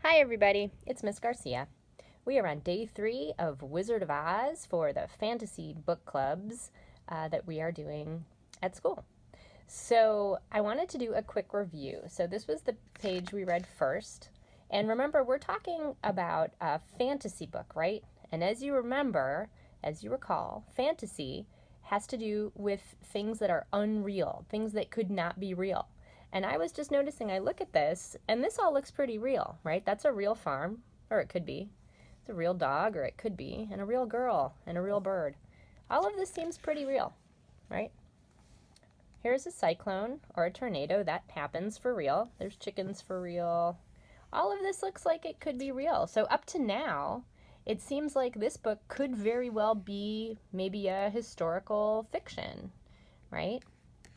Hi everybody, it's Miss Garcia. We are on day 3 of Wizard of Oz for the fantasy book clubs that we are doing at school. So I wanted to do a quick review. So this was the page we read first. And remember, we're talking about a fantasy book, right? And as you recall, fantasy has to do with things that are unreal, things that could not be real. And I was just noticing, I look at this, and this all looks pretty real, right? That's a real farm, or it could be. It's a real dog, or it could be, and a real girl, and a real bird. All of this seems pretty real, right? Here's a cyclone or a tornado. That happens for real. There's chickens for real. All of this looks like it could be real. So up to now, it seems like this book could very well be maybe a historical fiction, right?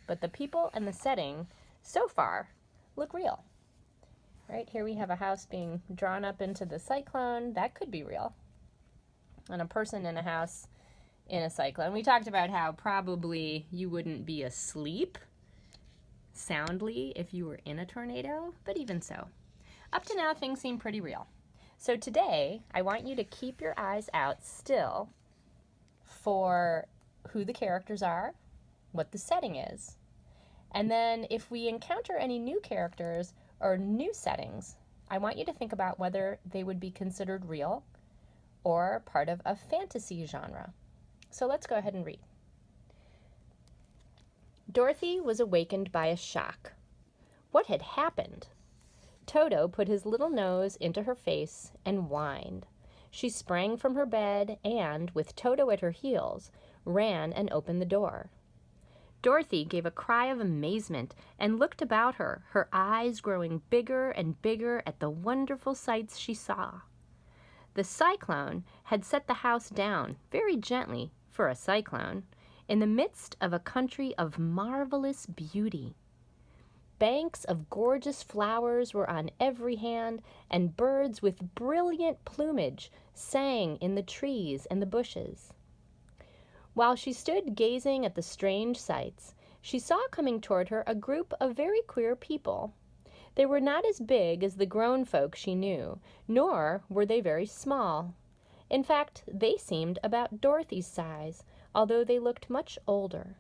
But the people and the setting so far look real. Right here we have a house being drawn up into the cyclone. That could be real. And a person in a house in a cyclone. We talked about how probably you wouldn't be asleep soundly if you were in a tornado, but even so. Up to now, things seem pretty real. So today, I want you to keep your eyes out still for who the characters are, what the setting is, and then if we encounter any new characters or new settings, I want you to think about whether they would be considered real or part of a fantasy genre. So let's go ahead and read. Dorothy was awakened by a shock. What had happened? Toto put his little nose into her face and whined. She sprang from her bed and, with Toto at her heels, ran and opened the door. Dorothy gave a cry of amazement and looked about her, her eyes growing bigger and bigger at the wonderful sights she saw. The cyclone had set the house down, very gently, for a cyclone, in the midst of a country of marvelous beauty. Banks of gorgeous flowers were on every hand, and birds with brilliant plumage sang in the trees and the bushes. While she stood gazing at the strange sights, she saw coming toward her a group of very queer people. They were not as big as the grown folk she knew, nor were they very small. In fact, they seemed about Dorothy's size, although they looked much older.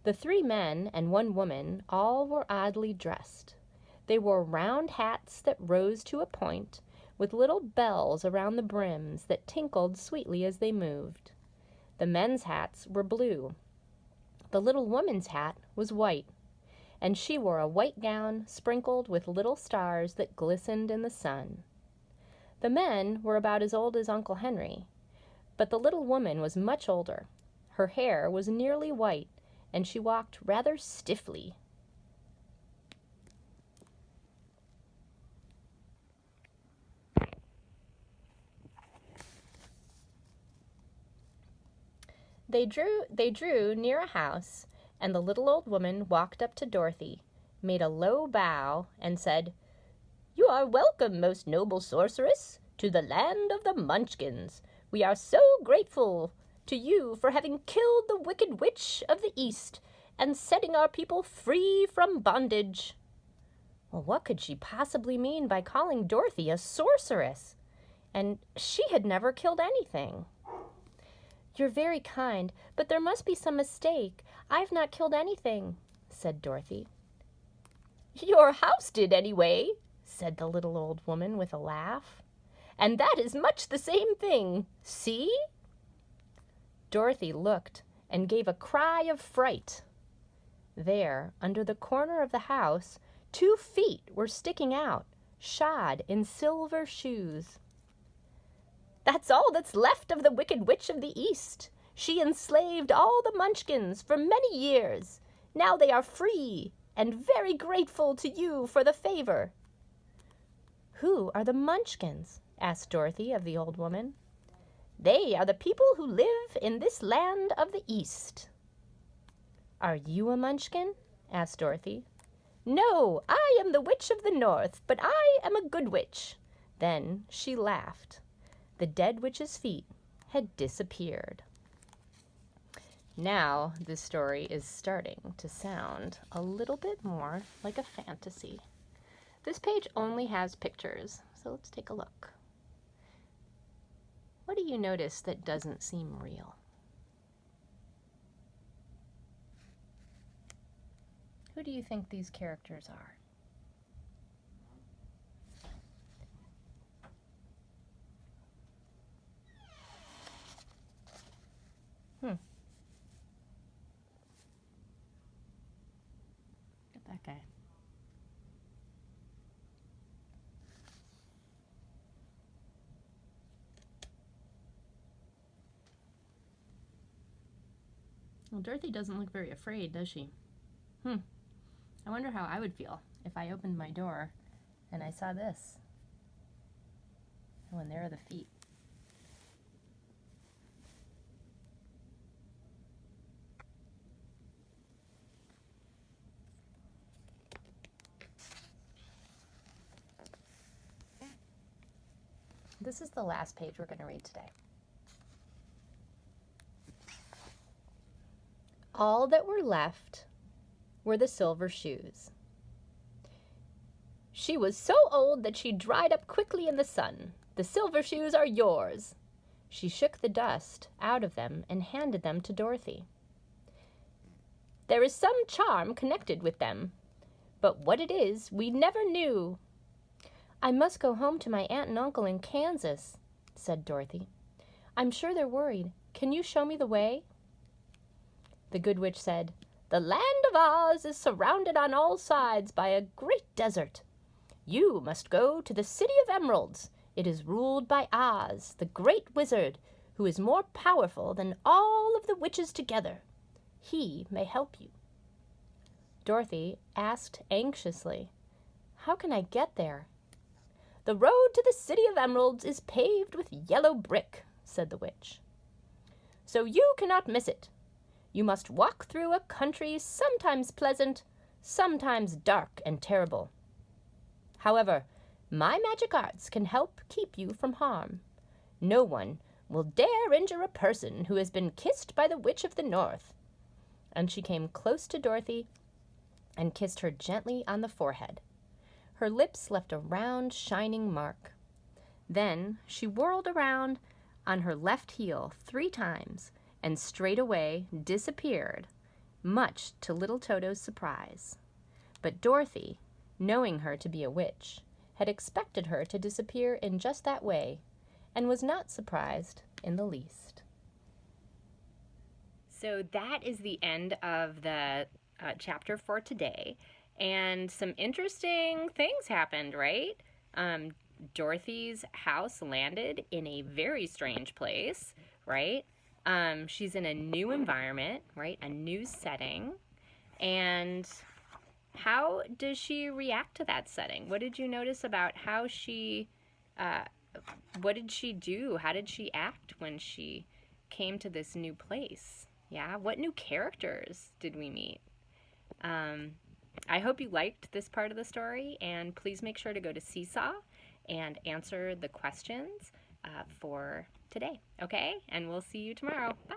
The 3 men and 1 woman all were oddly dressed. They wore round hats that rose to a point, with little bells around the brims that tinkled sweetly as they moved. The men's hats were blue. The little woman's hat was white, and she wore a white gown sprinkled with little stars that glistened in the sun. The men were about as old as Uncle Henry, but the little woman was much older. Her hair was nearly white, and she walked rather stiffly. They drew near a house, and the little old woman walked up to Dorothy, made a low bow, and said, "You are welcome, most noble sorceress, to the land of the Munchkins. We are so grateful to you for having killed the wicked witch of the East and setting our people free from bondage." Well, what could she possibly mean by calling Dorothy a sorceress? And she had never killed anything. "You're very kind, but there must be some mistake. I've not killed anything," said Dorothy. "Your house did anyway," said the little old woman with a laugh. "And that is much the same thing. See?" Dorothy looked and gave a cry of fright. There, under the corner of the house, 2 feet were sticking out, shod in silver shoes. "That's all that's left of the Wicked Witch of the East. She enslaved all the Munchkins for many years. Now they are free and very grateful to you for the favor." "Who are the Munchkins?" asked Dorothy of the old woman. "They are the people who live in this land of the East." "Are you a Munchkin?" asked Dorothy. "No, I am the Witch of the North, but I am a good witch." Then she laughed. The dead witch's feet had disappeared. Now this story is starting to sound a little bit more like a fantasy. This page only has pictures, So let's take a look. What do you notice that doesn't seem real? Who do you think these characters are? Look at that guy. Well, Dorothy doesn't look very afraid, does she? I wonder how I would feel if I opened my door and I saw this. Oh, and there are the feet. This is the last page we're going to read today. All that were left were the silver shoes. She was so old that she dried up quickly in the sun. The silver shoes are yours. She shook the dust out of them and handed them to Dorothy. There is some charm connected with them, but what it is we never knew. I must go home to my aunt and uncle in Kansas, said Dorothy. I'm sure they're worried. Can you show me the way? The good witch said, The land of Oz is surrounded on all sides by a great desert. You must go to the City of Emeralds. It is ruled by Oz, the great wizard, who is more powerful than all of the witches together. He may help you. Dorothy asked anxiously, How can I get there? The road to the City of Emeralds is paved with yellow brick, said the witch. So you cannot miss it. You must walk through a country sometimes pleasant, sometimes dark and terrible. However, my magic arts can help keep you from harm. No one will dare injure a person who has been kissed by the Witch of the North. And she came close to Dorothy and kissed her gently on the forehead. Her lips left a round, shining mark. Then she whirled around on her left heel 3 times and straightway disappeared, much to little Toto's surprise. But Dorothy, knowing her to be a witch, had expected her to disappear in just that way, and was not surprised in the least. So that is the end of the chapter for today. And some interesting things happened, right? Dorothy's house landed in a very strange place, right? She's in a new environment, right? A new setting. And how does she react to that setting? What did you notice about how she, what did she do? How did she act when she came to this new place? Yeah, what new characters did we meet? I hope you liked this part of the story, and please make sure to go to Seesaw and answer the questions for today, okay? And we'll see you tomorrow. Bye.